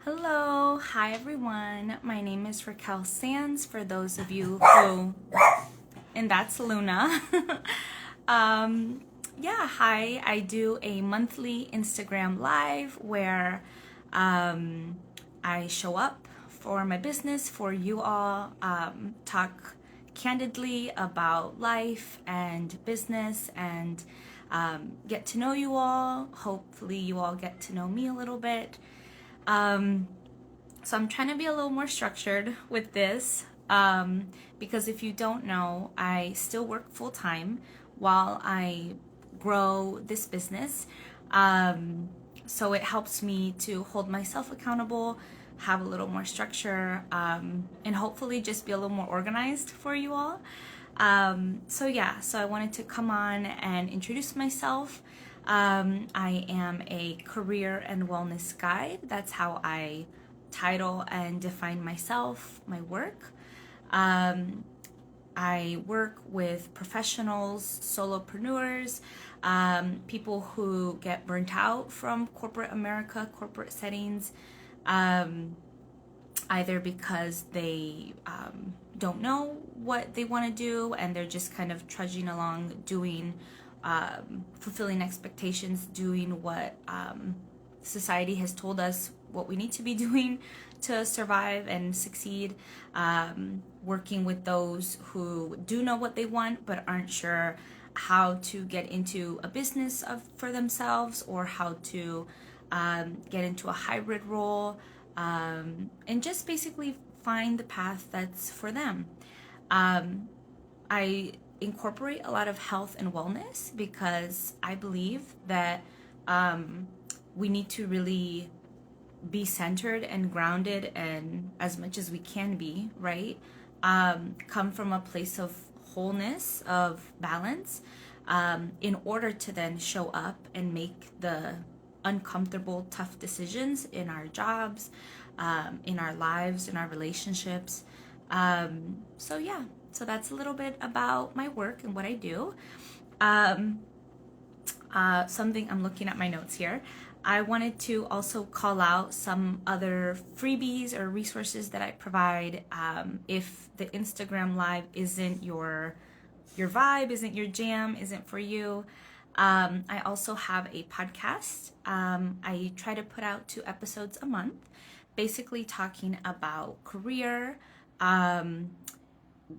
Hello, hi everyone. My name is Raquel Sands for those of you who, and that's Luna. um, yeah, hi. I do a monthly Instagram live where I show up for my business, for you all, talk candidly about life and business and get to know you all. Hopefully, you all get to know me a little bit. So I'm trying to be a little more structured with this because if you don't know, I still work full time while I grow this business. So it helps me to hold myself accountable, have a little more structure, and hopefully just be a little more organized for you all. So I wanted to come on and introduce myself. I am a career and wellness guide. That's how I title and define myself, my work. I work with professionals, solopreneurs, people who get burnt out from corporate America, corporate settings, either because they don't know what they want to do and they're just kind of trudging along doing, fulfilling expectations, doing what society has told us what we need to be doing to survive and succeed, working with those who do know what they want but aren't sure how to get into a business for themselves or how to get into a hybrid role, and just basically find the path that's for them. I incorporate a lot of health and wellness because I believe that we need to really be centered and grounded and as much as we can be, right? Come from a place of wholeness, of balance, in order to then show up and make the uncomfortable, tough decisions in our jobs, in our lives, in our relationships. So that's a little bit about my work and what I do. Something I'm looking at my notes here. I wanted to also call out some other freebies or resources that I provide. If the Instagram live isn't your vibe, isn't your jam, isn't for you, I also have a podcast. I try to put out 2 episodes a month, basically talking about career,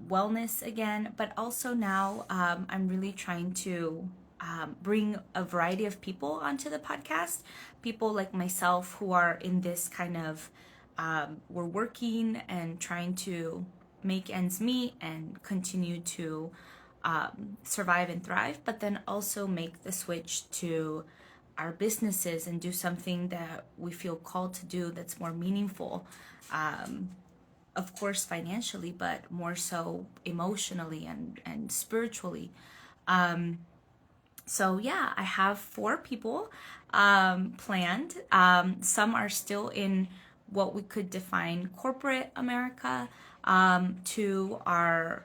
wellness again, but also now I'm really trying to bring a variety of people onto the podcast. People like myself who are in this kind of, we're working and trying to make ends meet and continue to survive and thrive, but then also make the switch to our businesses and do something that we feel called to do that's more meaningful. Of course, financially, but more so emotionally and spiritually. So yeah, I have 4 people planned. Some are still in what we could define corporate America. 2 are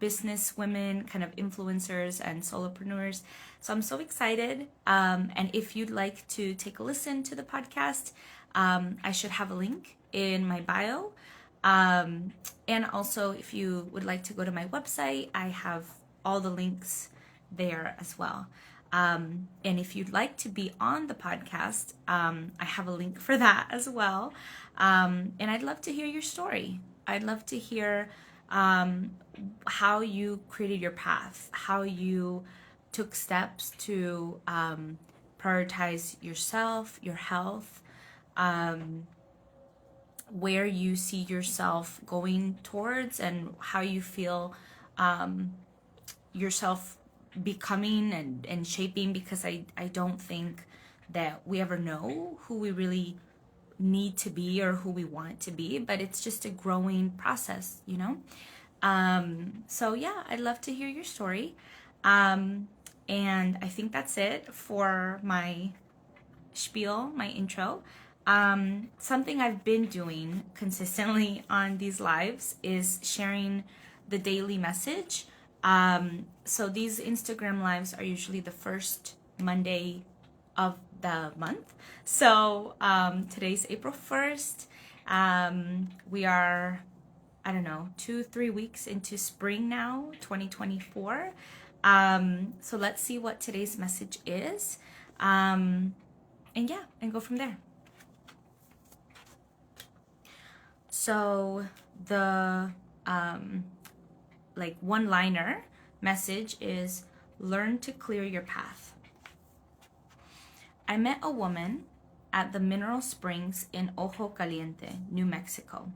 business women, kind of influencers and solopreneurs. So I'm so excited. And if you'd like to take a listen to the podcast, I should have a link in my bio. And also, if you would like to go to my website, I have all the links there as well. And if you'd like to be on the podcast, I have a link for that as well. And I'd love to hear your story. I'd love to hear how you created your path, how you took steps to prioritize yourself, your health, where you see yourself going towards, and how you feel yourself becoming and shaping, because I don't think that we ever know who we really need to be or who we want to be, but it's just a growing process, you know? So yeah, I'd love to hear your story. And I think that's it for my spiel, my intro. Something I've been doing consistently on these lives is sharing the daily message. So these Instagram lives are usually the first Monday of the month. So today's April 1st. We are, I don't know, 2-3 weeks into spring now, 2024. So let's see what today's message is. And go from there. So the one-liner message is learn to clear your path. I met a woman at the mineral springs in Ojo Caliente, New Mexico.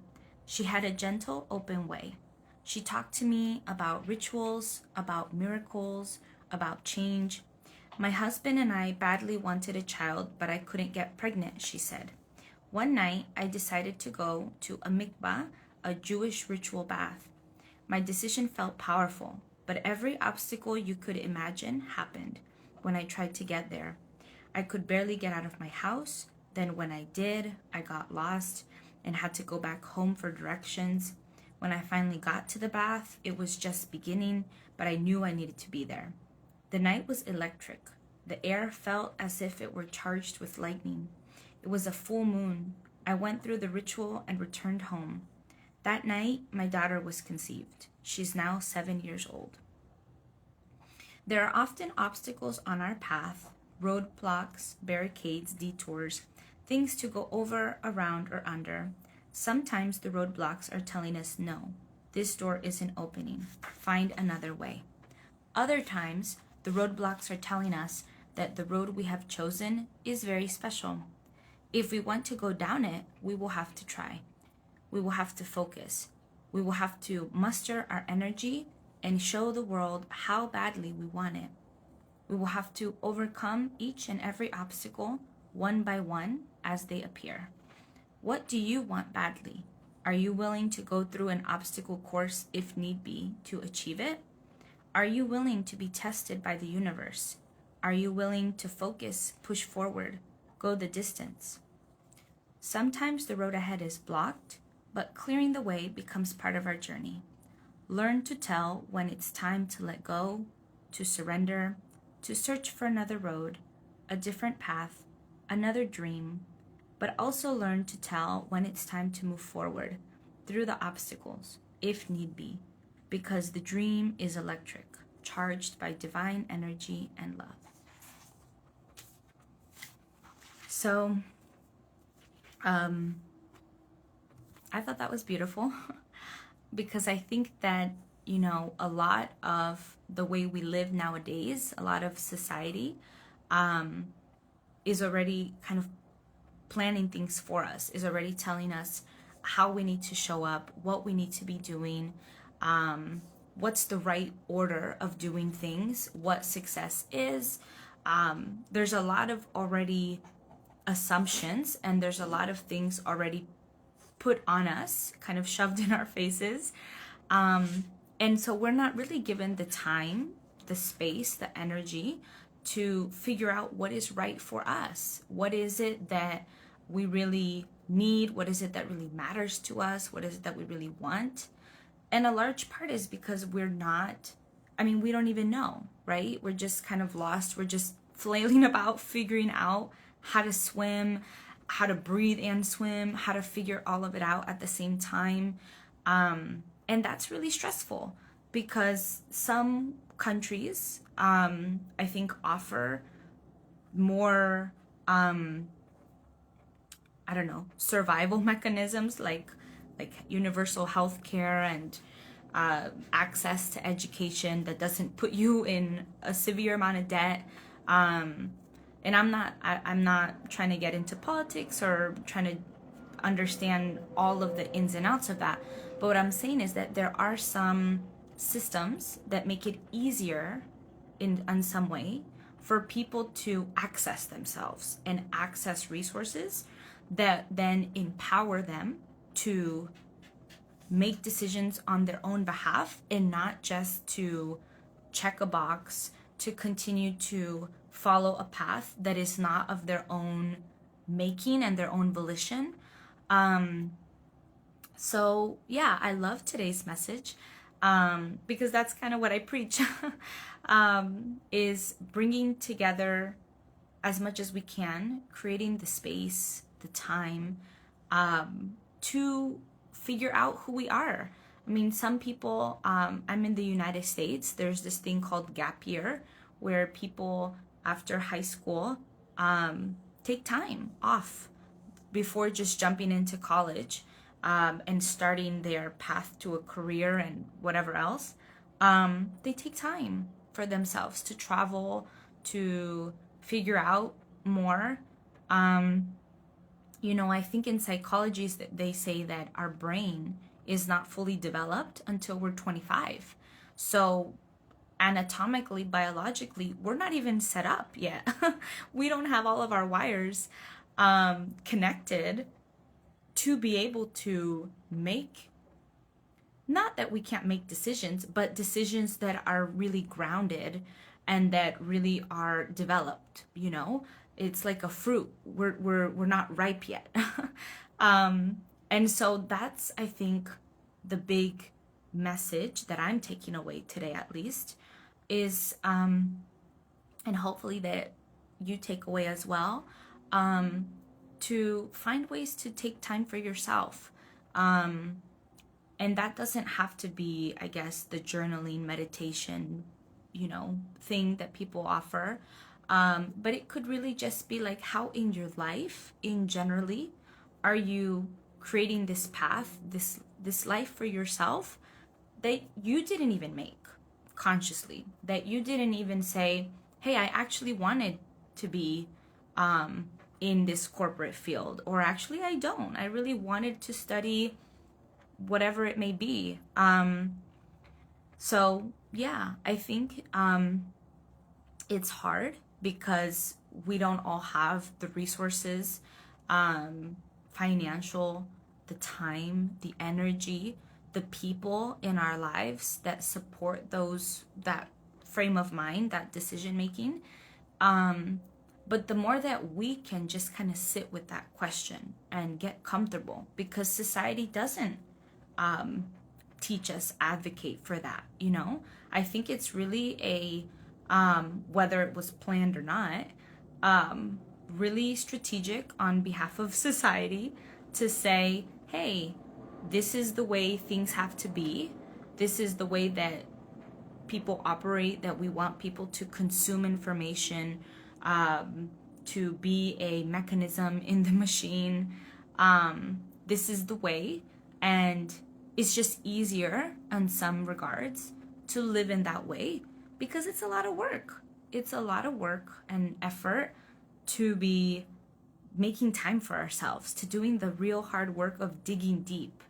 She had a gentle, open way. She talked to me about rituals, about miracles, about change. My husband and I badly wanted a child, but I couldn't get pregnant, she said. One night, I decided to go to a mikvah, a Jewish ritual bath. My decision felt powerful, but every obstacle you could imagine happened when I tried to get there. I could barely get out of my house. Then when I did, I got lost and had to go back home for directions. When I finally got to the bath, it was just beginning, but I knew I needed to be there. The night was electric. The air felt as if it were charged with lightning. It was a full moon. I went through the ritual and returned home. That night, my daughter was conceived. She's now 7 years old. There are often obstacles on our path, roadblocks, barricades, detours, things to go over, around, or under. Sometimes the roadblocks are telling us, no, this door isn't opening. Find another way. Other times, the roadblocks are telling us that the road we have chosen is very special. If we want to go down it, we will have to try. We will have to focus. We will have to muster our energy and show the world how badly we want it. We will have to overcome each and every obstacle one by one as they appear. What do you want badly? Are you willing to go through an obstacle course if need be to achieve it? Are you willing to be tested by the universe? Are you willing to focus, push forward, go the distance? Sometimes the road ahead is blocked, but clearing the way becomes part of our journey. Learn to tell when it's time to let go, to surrender, to search for another road, a different path, another dream, but also learn to tell when it's time to move forward through the obstacles, if need be, because the dream is electric, charged by divine energy and love. So, I thought that was beautiful because I think that, a lot of the way we live nowadays, a lot of society is already kind of planning things for us, is already telling us how we need to show up, what we need to be doing, what's the right order of doing things, what success is. There's a lot of already assumptions and there's a lot of things already put on us, kind of shoved in our faces. And so we're not really given the time, the space, the energy to figure out what is right for us. What is it that we really need? What is it that really matters to us? What is it that we really want? And a large part is because we don't even know, right? We're just kind of lost. We're just flailing about, figuring out how to swim, how to breathe and swim, how to figure all of it out at the same time. And that's really stressful because some countries, I think, offer more, survival mechanisms like universal health care and access to education that doesn't put you in a severe amount of debt. And I'm not trying to get into politics or trying to understand all of the ins and outs of that. But what I'm saying is that there are some systems that make it easier in some way for people to access themselves and access resources that then empower them to make decisions on their own behalf and not just to check a box, to continue to follow a path that is not of their own making and their own volition. So yeah, I love today's message because that's kind of what I preach, is bringing together as much as we can, creating the space, the time, to figure out who we are. I mean, some people, I'm in the United States, there's this thing called gap year where people after high school take time off before just jumping into college and starting their path to a career and whatever else. They take time for themselves to travel, to figure out more. I think in psychology they say that our brain is not fully developed until we're 25. So anatomically, biologically, we're not even set up yet. We don't have all of our wires connected to be able to make, not that we can't make decisions, but decisions that are really grounded and that really are developed. It's like a fruit. We're not ripe yet. And so that's, I think, the big message that I'm taking away today, at least, is and hopefully that you take away as well, to find ways to take time for yourself. And that doesn't have to be, I guess, the journaling meditation, thing that people offer. But it could really just be like, how in your life, in generally, are you creating this path, this life for yourself that you didn't even make consciously, that you didn't even say, hey, I actually wanted to be in this corporate field, or actually I don't. I really wanted to study whatever it may be. So yeah, I think it's hard because we don't all have the resources, financial, the time, the energy, the people in our lives that support that frame of mind, that decision making. But the more that we can just kind of sit with that question and get comfortable, because society doesn't teach us, advocate for that, I think it's really a, whether it was planned or not, really strategic on behalf of society to say, hey, this is the way things have to be. This is the way that people operate, that we want people to consume information, to be a mechanism in the machine. This is the way, and it's just easier in some regards to live in that way because it's a lot of work. It's a lot of work and effort to be making time for ourselves, to doing the real hard work of digging deep,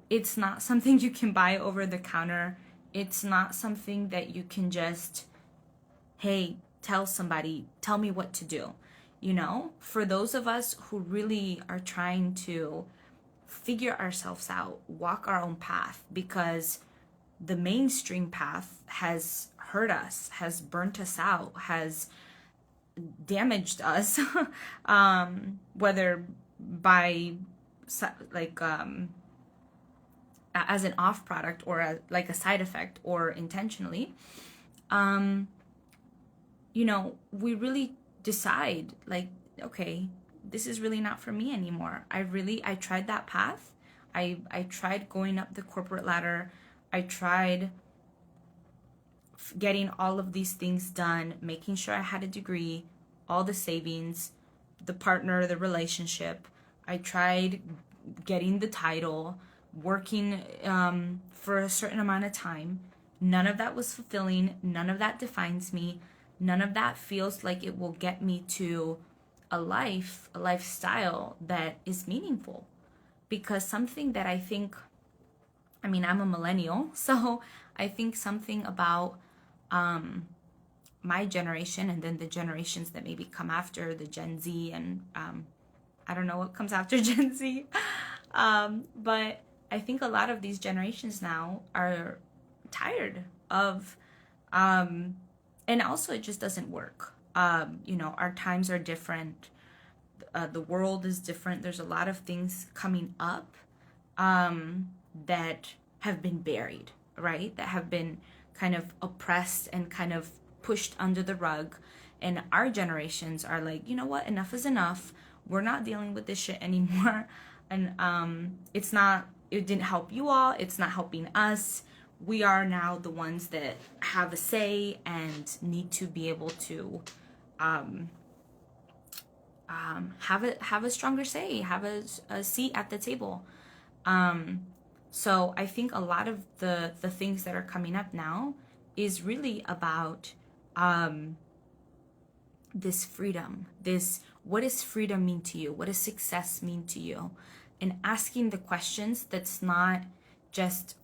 It's not something you can buy over the counter. It's not something that you can just, hey, tell me what to do. For those of us who really are trying to figure ourselves out, walk our own path, because the mainstream path has hurt us, has burnt us out, has damaged us, whether by as an off product or like a side effect or intentionally. We really decide like, okay, this is really not for me anymore. I tried that path. I tried going up the corporate ladder. I tried getting all of these things done, making sure I had a degree, all the savings, the partner, the relationship. I tried getting the title, working for a certain amount of time. None of that was fulfilling. None of that defines me. None of that feels like it will get me to a lifestyle that is meaningful. Because something that I think, I'm a millennial, so I think something about my generation and then the generations that maybe come after, the Gen Z, and I don't know what comes after Gen Z, but I think a lot of these generations now are tired of, and also it just doesn't work. Our times are different. The world is different. There's a lot of things coming up that have been buried, right? That have been kind of oppressed and kind of pushed under the rug. And our generations are like, you know what, enough is enough. We're not dealing with this shit anymore. And it didn't help you all. It's not helping us. We are now the ones that have a say and need to be able to have a stronger say, have a seat at the table. So I think a lot of the things that are coming up now is really about this freedom, this, what does freedom mean to you? What does success mean to you? And asking the questions that's not just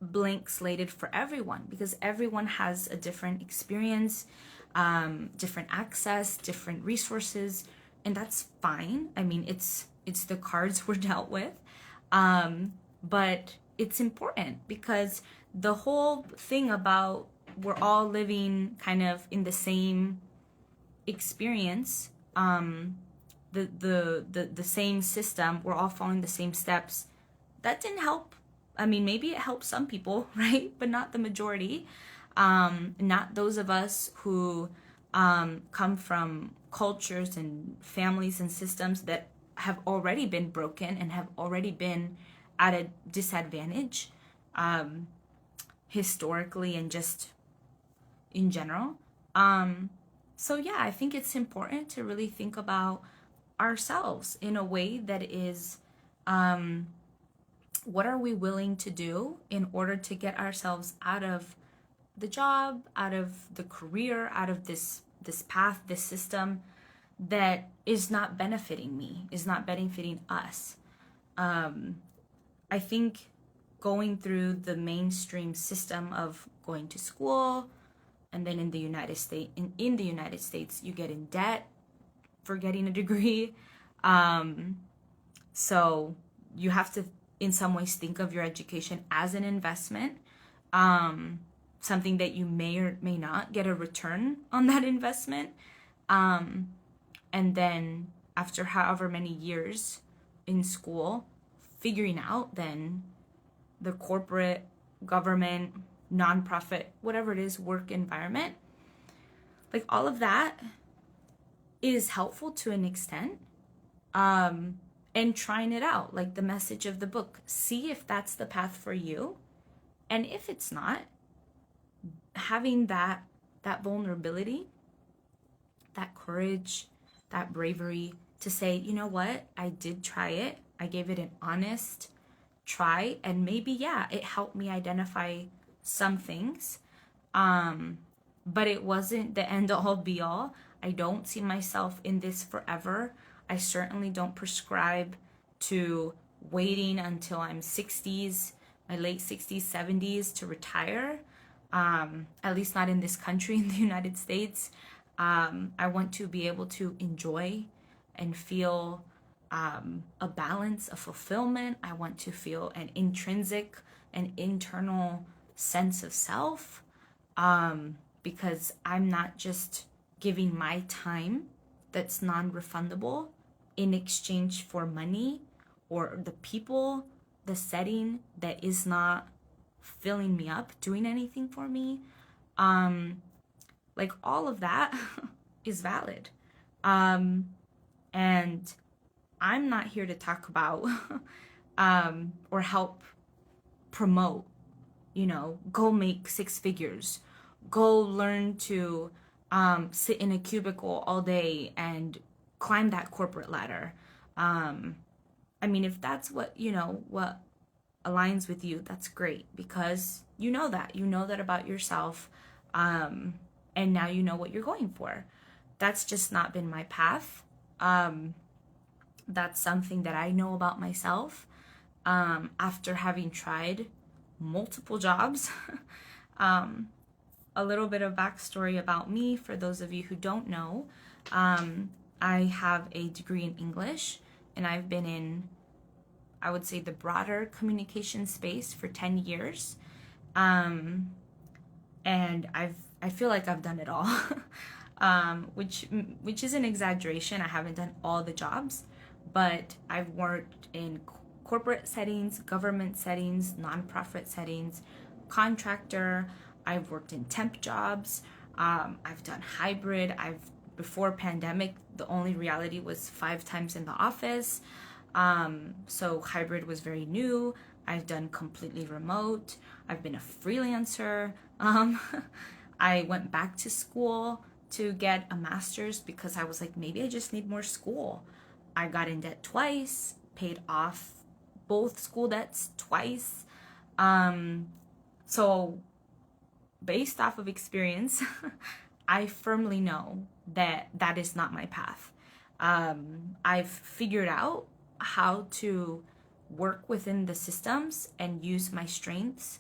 blank slated for everyone, because everyone has a different experience, different access, different resources, and that's fine. I mean, it's the cards we're dealt with. But it's important because the whole thing about we're all living kind of in the same experience, the same system, we're all following the same steps, that didn't help. I mean, maybe it helped some people, right? But not the majority. Not those of us who come from cultures and families and systems that have already been broken and have already been at a disadvantage, historically and just in general. So yeah, I think it's important to really think about ourselves in a way that is, what are we willing to do in order to get ourselves out of the job, out of the career, out of this path, this system that is not benefiting me, is not benefiting us. I think going through the mainstream system of going to school, and then in the United States, you get in debt for getting a degree. So you have to, in some ways, think of your education as an investment, something that you may or may not get a return on that investment. And then after however many years in school, figuring out then the corporate, government, nonprofit, whatever it is, work environment, like all of that is helpful to an extent. And trying it out, like the message of the book, see if that's the path for you. And if it's not, having that vulnerability, that courage, that bravery to say, you know what, I did try it. I gave it an honest try, and maybe, yeah, it helped me identify some things. But it wasn't the end all be all. I don't see myself in this forever. I certainly don't prescribe to waiting until I'm 60s, my late 60s, 70s to retire. At least not in this country, in the United States. I want to be able to enjoy and feel a balance, a fulfillment. I want to feel an intrinsic and internal sense of self, because I'm not just giving my time that's non-refundable in exchange for money or the people, the setting that is not filling me up, doing anything for me. Like all of that is valid. And I'm not here to talk about or help promote, go make 6 figures, go learn to sit in a cubicle all day and climb that corporate ladder. I mean, if that's what aligns with you, that's great, because you know that about yourself. And now you know what you're going for. That's just not been my path. That's something that I know about myself, after having tried multiple jobs. A little bit of backstory about me for those of you who don't know. I have a degree in English, and I've been in, I would say, the broader communication space for 10 years. And I feel like I've done it all, which is an exaggeration. I haven't done all the jobs, but I've worked in corporate settings, government settings, nonprofit settings, contractor. I've worked in temp jobs. I've done hybrid. Before pandemic, the only reality was 5 times in the office. So hybrid was very new. I've done completely remote. I've been a freelancer. I went back to school to get a master's because I was like, maybe I just need more school. I got in debt twice, paid off both school debts twice. So based off of experience, I firmly know that that is not my path. I've figured out how to work within the systems and use my strengths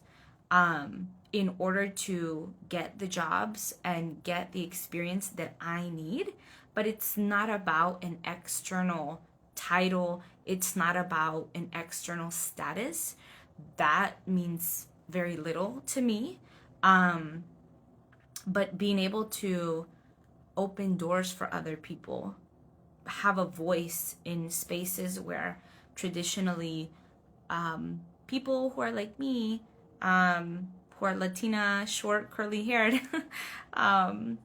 in order to get the jobs and get the experience that I need. But it's not about an external title, it's not about an external status. That means very little to me. But being able to open doors for other people, have a voice in spaces where traditionally people who are like me, who are Latina, short, curly haired,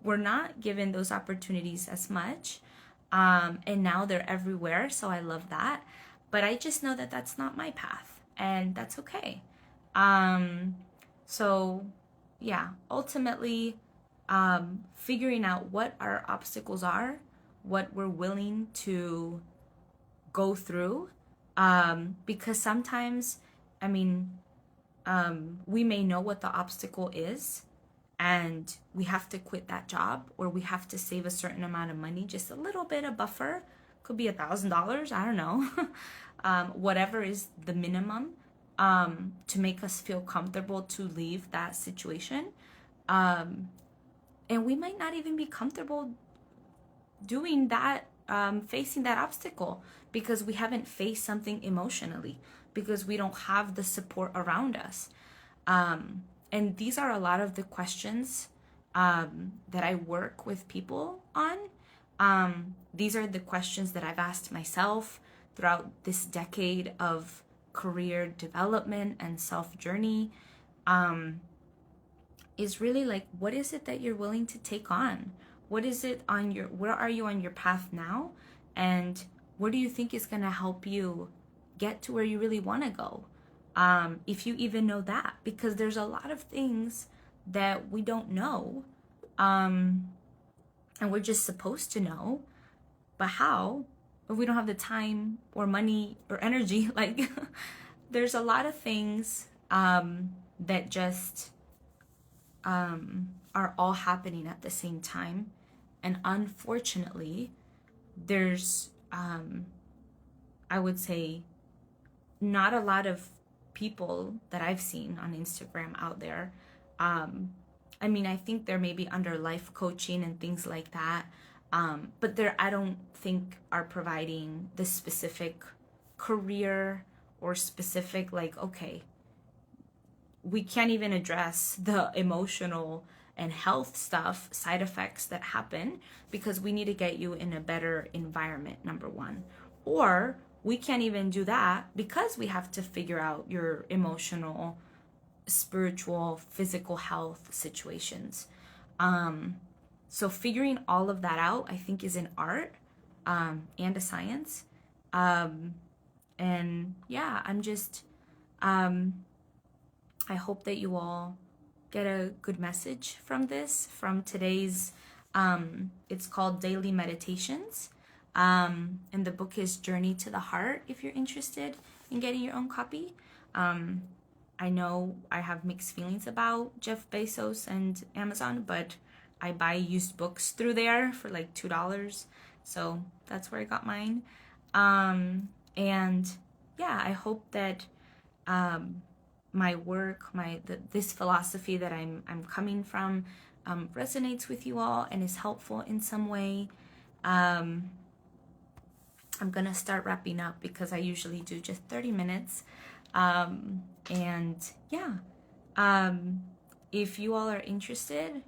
were not given those opportunities as much. And now they're everywhere, so I love that. But I just know that that's not my path, and that's okay. So, yeah, ultimately, figuring out what our obstacles are, what we're willing to go through, because sometimes, I mean, we may know what the obstacle is, and we have to quit that job, or we have to save a certain amount of money, just a little bit of buffer. Could be $1,000, I don't know. Whatever is the minimum to make us feel comfortable to leave that situation. And we might not even be comfortable doing that, facing that obstacle, because we haven't faced something emotionally, because we don't have the support around us. And these are a lot of the questions that I work with people on. These are the questions that I've asked myself throughout this decade of career development and self journey. Is really like, what is it that you're willing to take on? What is it on your, where are you on your path now? And what do you think is going to help you get to where you really want to go? If you even know that, because there's a lot of things that we don't know, and we're just supposed to know, but how? If we don't have the time or money or energy, like there's a lot of things that just are all happening at the same time. And unfortunately, there's, I would say, not a lot of people that I've seen on Instagram out there. I mean, I think they're maybe under life coaching and things like that. But I don't think are providing the specific career or specific, like, okay, we can't even address the emotional and health stuff, side effects that happen, because we need to get you in a better environment, number one. Or we can't even do that because we have to figure out your emotional, spiritual, physical health situations. So figuring all of that out, I think, is an art and a science. And yeah, I'm just, I hope that you all get a good message from this, from today's, it's called Daily Meditations. And the book is Journey to the Heart, if you're interested in getting your own copy. I know I have mixed feelings about Jeff Bezos and Amazon, but I buy used books through there for like $2. So that's where I got mine. And yeah, I hope that my work, this philosophy that I'm coming from resonates with you all and is helpful in some way. I'm gonna start wrapping up because I usually do just 30 minutes. And yeah, if you all are interested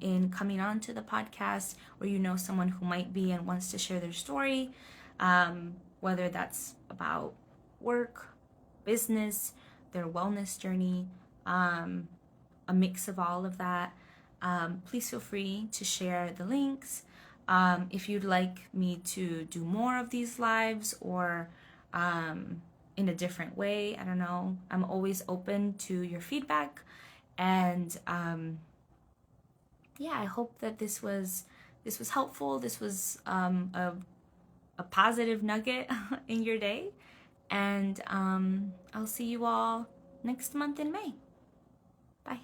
in coming on to the podcast, or you know someone who might be and wants to share their story, whether that's about work, business, their wellness journey, a mix of all of that, please feel free to share the links. If you'd like me to do more of these lives or in a different way, I don't know. I'm always open to your feedback. And yeah, I hope that this was helpful. This was a positive nugget in your day. And I'll see you all next month in May. Bye.